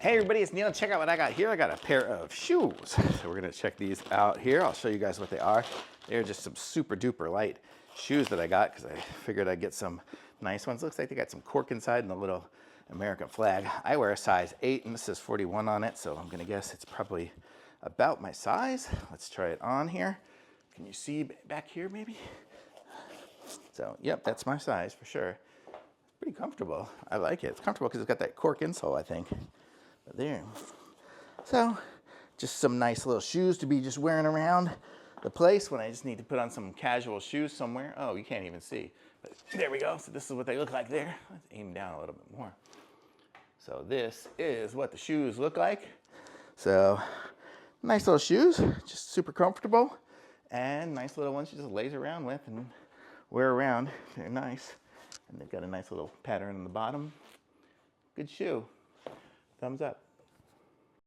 Hey everybody, it's Neil. Check out what I got here. I got a pair of shoes. So we're gonna check these out here. I'll show you guys what they are. They're just some super duper light shoes that I got because I figured I'd get some nice ones. Looks like they got some cork inside and a little American flag. I wear a size 8 and this says 41 on it, so I'm gonna guess it's probably about my size. Let's try it on here. Can you see back here maybe? So, yep, that's my size for sure. Pretty comfortable. I like it. It's comfortable because it's got that cork insole, I think. But there. So, just some nice little shoes to be just wearing around the place when I just need to put on some casual shoes somewhere. Oh, you can't even see. But there we go. So this is what they look like there. Let's aim down a little bit more. So this is what the shoes look like. So, nice little shoes. Just super comfortable. And nice little ones you just laze around with and wear around. They're nice. And they've got a nice little pattern on the bottom. Good shoe. Thumbs up.